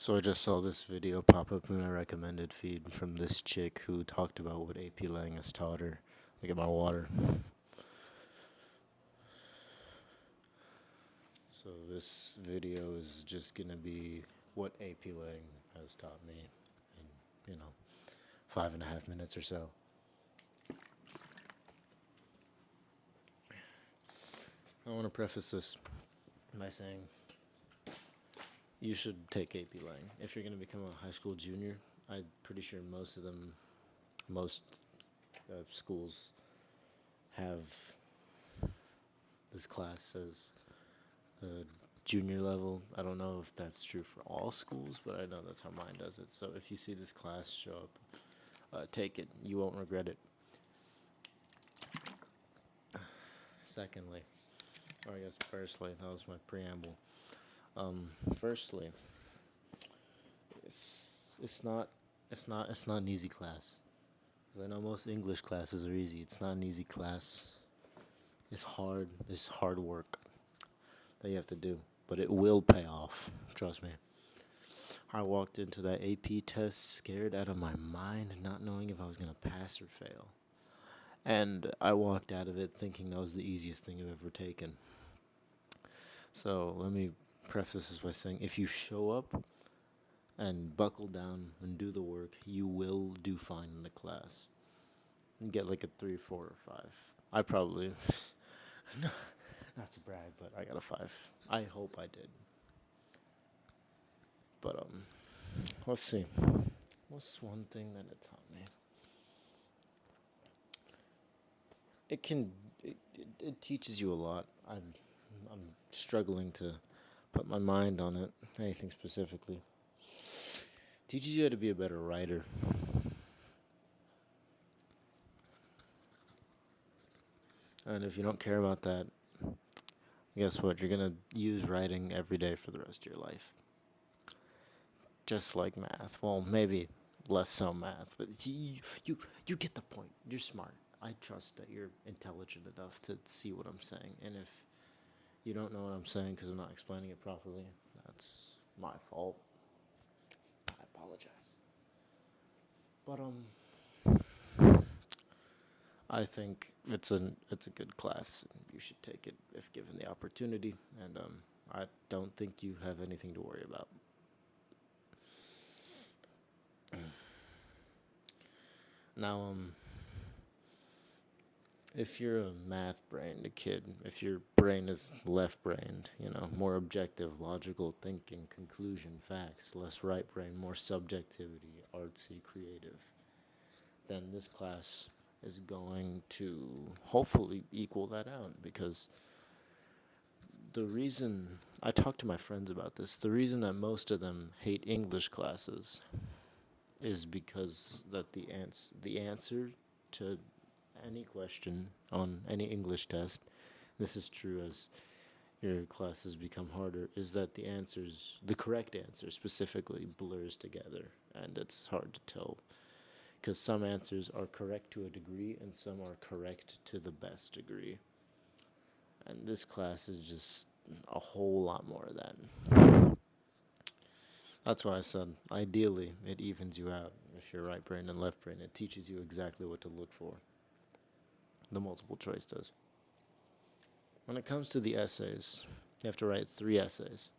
So I just saw this video pop up in my recommended feed from this chick who talked about what AP Lang has taught her. Look at my water. So this video is just gonna be what AP Lang has taught me in, 5.5 minutes or so. I want to preface this by saying you should take AP Lang if you're gonna become a high school junior. I'm pretty sure most schools have this class as the junior level. I don't know if that's true for all schools, but I know that's how mine does it. So if you see this class show up, take it. You won't regret it. Secondly, or I guess firstly, that was my preamble. Firstly, it's not an easy class. Because I know most English classes are easy. It's not an easy class. It's hard. It's hard work that you have to do, but it will pay off. Trust me. I walked into that AP test scared out of my mind, not knowing if I was gonna pass or fail. And I walked out of it thinking that was the easiest thing I've ever taken. So let me preface this by saying if you show up and buckle down and do the work, you will do fine in the class. And get like a 3, 4, or 5. I probably, not to brag, but I got a 5. I hope I did. But let's see. What's one thing that it taught me? It teaches you a lot. I'm struggling to put my mind on it. Anything specifically? Teaches you how to be a better writer. And if you don't care about that, guess what? You're gonna use writing every day for the rest of your life. Just like math. Well, maybe less so math, but you get the point. You're smart. I trust that you're intelligent enough to see what I'm saying. And if you don't know what I'm saying because I'm not explaining it properly, that's my fault. I apologize. But I think it's a good class. You should take it if given the opportunity, and I don't think you have anything to worry about. Now, if you're a math-brained kid, if your brain is left-brained, more objective, logical thinking, conclusion, facts, less right brain, more subjectivity, artsy, creative, then this class is going to hopefully equal that out. Because the reason I talk to my friends about this, the reason that most of them hate English classes is because that the answer to any question on any English test, this is true as your classes become harder, is that the correct answer specifically blurs together, and it's hard to tell because some answers are correct to a degree and some are correct to the best degree. And this class is just a whole lot more of that. That's why I said, ideally, it evens you out. If you're right brain and left brain, it teaches you exactly what to look for. The multiple choice does. When it comes to the essays, you have to write 3 essays.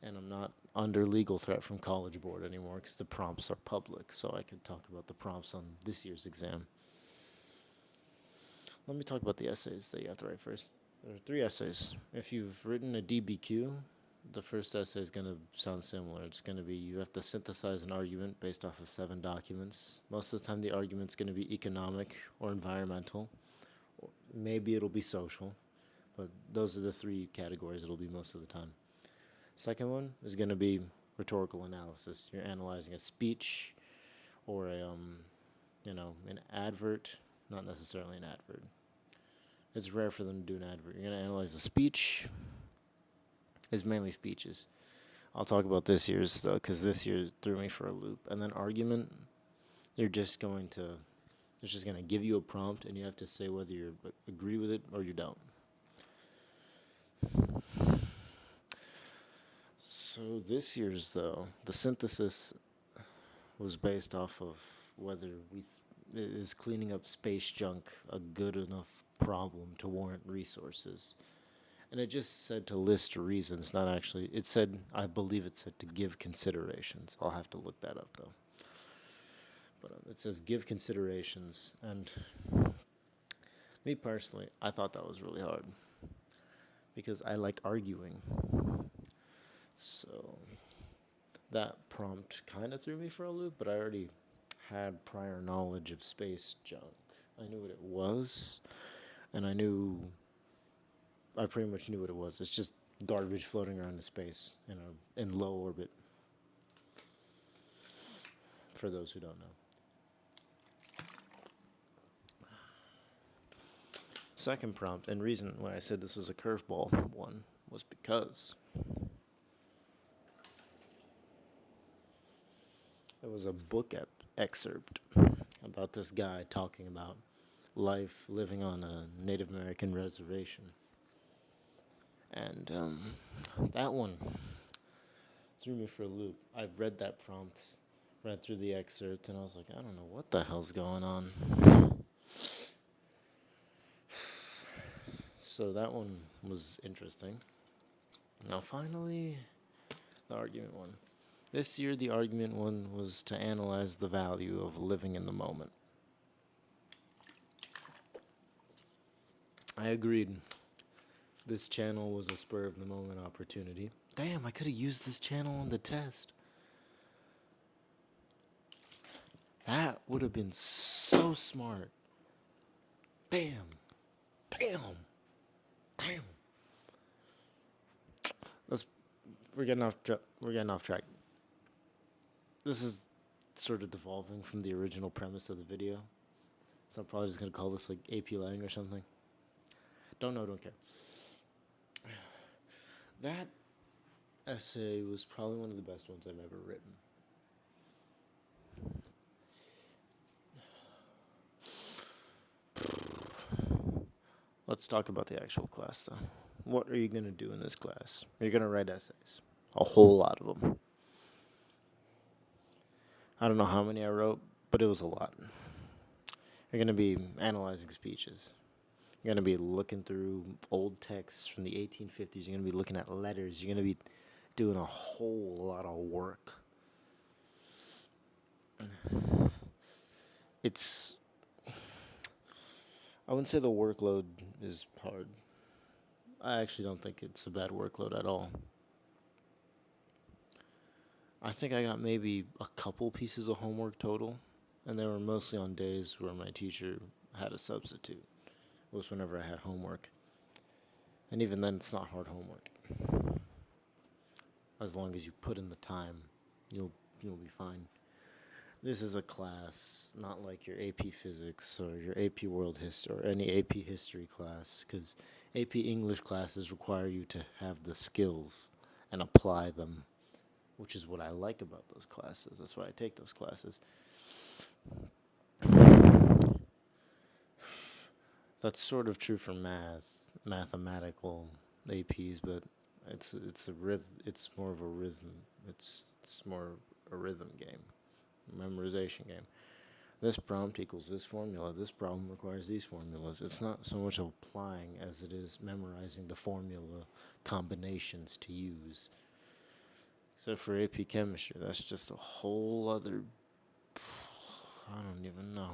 And I'm not under legal threat from College Board anymore because the prompts are public, so I could talk about the prompts on this year's exam. Let me talk about the essays that you have to write first. There are 3 essays. If you've written a DBQ, the first essay is going to sound similar. It's going to be you have to synthesize an argument based off of 7 documents. Most of the time the argument's going to be economic or environmental. Or maybe it'll be social, but those are the 3 categories it'll be most of the time. Second one is going to be rhetorical analysis. You're analyzing a speech or an advert, not necessarily an advert. It's rare for them to do an advert. You're going to analyze a speech. It's mainly speeches. I'll talk about this year's, though, because this year threw me for a loop. And then argument, it's just going to give you a prompt, and you have to say whether you agree with it or you don't. So this year's, though, the synthesis was based off of whether is cleaning up space junk a good enough problem to warrant resources. And it just said to list reasons, not actually. It said, I believe it said to give considerations. I'll have to look that up, though. But it says give considerations. And me personally, I thought that was really hard because I like arguing. So that prompt kind of threw me for a loop, but I already had prior knowledge of space junk. I knew what it was, and I pretty much knew what it was. It's just garbage floating around in space in low orbit. For those who don't know. Second prompt, and reason why I said this was a curveball one was because it was a book excerpt about this guy talking about life living on a Native American reservation. And that one threw me for a loop. I've read that prompt, read through the excerpt, and I was like, I don't know what the hell's going on. So that one was interesting. Now, finally, the argument one. This year, the argument one was to analyze the value of living in the moment. I agreed. This channel was a spur of the moment opportunity. Damn, I could have used this channel on the test. That would have been so smart. Damn. We're getting off track. This is sort of devolving from the original premise of the video. So I'm probably just gonna call this like AP Lang or something. Don't care. That essay was probably one of the best ones I've ever written. Let's talk about the actual class, though. What are you going to do in this class? You're going to write essays. A whole lot of them. I don't know how many I wrote, but it was a lot. You're going to be analyzing speeches. You're going to be looking through old texts from the 1850s. You're going to be looking at letters. You're going to be doing a whole lot of work. I wouldn't say the workload is hard. I actually don't think it's a bad workload at all. I think I got maybe a couple pieces of homework total, and they were mostly on days where my teacher had a substitute. It was whenever I had homework. And even then, it's not hard homework. As long as you put in the time, you'll be fine. This is a class, not like your AP Physics or your AP World History or any AP History class, because AP English classes require you to have the skills and apply them, which is what I like about those classes. That's why I take those classes. That's sort of true for mathematical APs, but it's more of a rhythm. It's more a rhythm game. Memorization game. This prompt equals this formula. This problem requires these formulas. It's not so much applying as it is memorizing the formula combinations to use. So for AP Chemistry, that's just a whole other... I don't even know.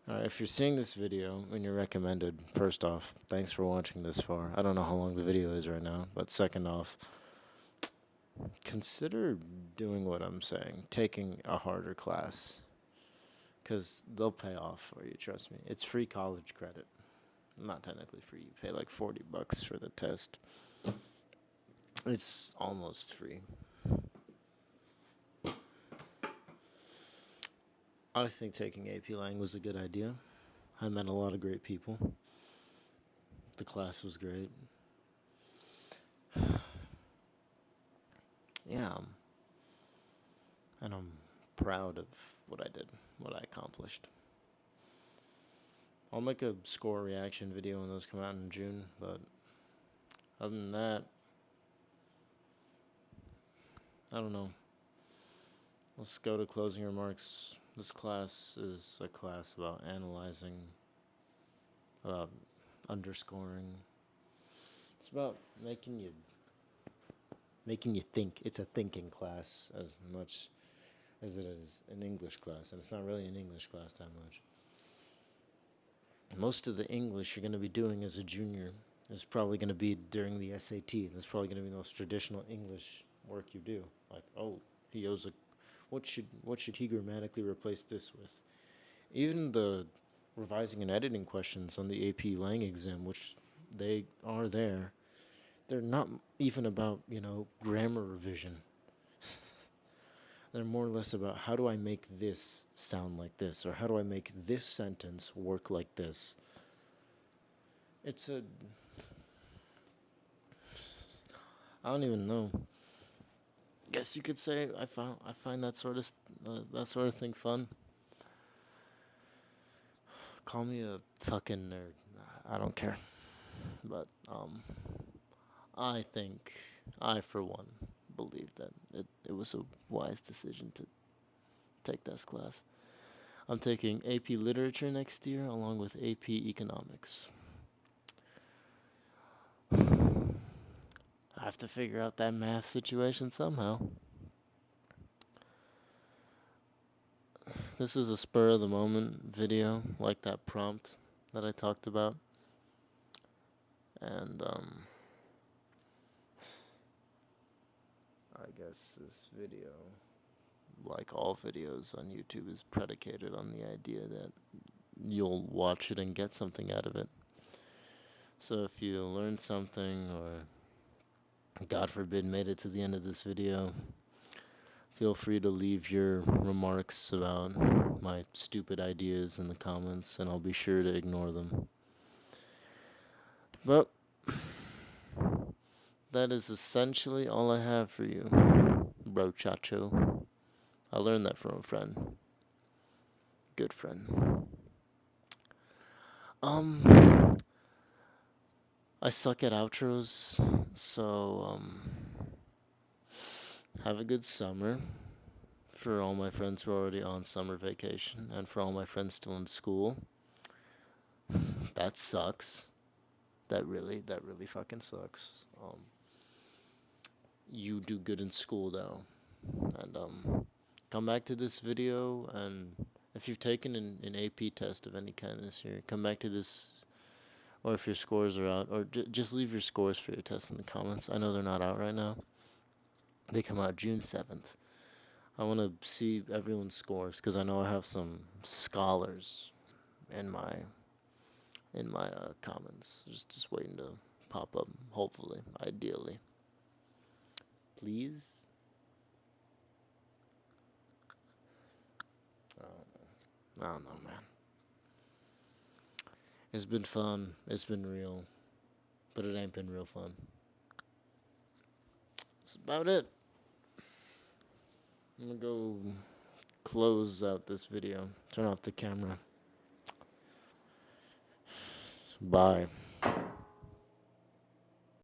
Alright, if you're seeing this video and you're recommended, first off, thanks for watching this far. I don't know how long the video is right now, but second off, consider doing what I'm saying, taking a harder class, because they'll pay off for you, trust me. It's free college credit. Not technically free, you pay like $40 for the test. It's almost free. I think taking AP Lang was a good idea. I met a lot of great people. The class was great. Yeah. And I'm proud of what I did, what I accomplished. I'll make a score reaction video when those come out in June, but other than that, I don't know. Let's go to closing remarks. This class is a class about analyzing, about underscoring. It's about making you think. It's a thinking class as much as it is an English class, and it's not really an English class that much. Most of the English you're going to be doing as a junior is probably going to be during the SAT. That's probably going to be the most traditional English work you do. Like, oh, he owes a. What should he grammatically replace this with? Even the revising and editing questions on the AP Lang exam, which they are there, they're not even about grammar revision. They're more or less about how do I make this sound like this, or how do I make this sentence work like this. It's a I don't even know. Guess you could say I find that sort of thing fun. Call me a fucking nerd. I don't care. But I think I for one believe that it was a wise decision to take this class. I'm taking AP Literature next year along with AP Economics. I have to figure out that math situation somehow. This is a spur of the moment video, like that prompt that I talked about. And I guess this video, like all videos on YouTube, is predicated on the idea that you'll watch it and get something out of it. So if you learned something, or God forbid made it to the end of this video, feel free to leave your remarks about my stupid ideas in the comments, and I'll be sure to ignore them. But that is essentially all I have for you, bro chacho. I learned that from a friend. Good friend. I suck at outros, so have a good summer for all my friends who are already on summer vacation, and for all my friends still in school. That sucks. That really fucking sucks. You do good in school though, and come back to this video, and if you've taken an AP test of any kind this year, come back to this, or if your scores are out, or just leave your scores for your tests in the comments. I know they're not out right now. They come out June 7th. I want to see everyone's scores, because I know I have some scholars in my comments, just waiting to pop up. Hopefully, ideally, please. I don't know, man. It's been fun. It's been real, but it ain't been real fun. That's about it. I'm gonna go close out this video. Turn off the camera. Bye.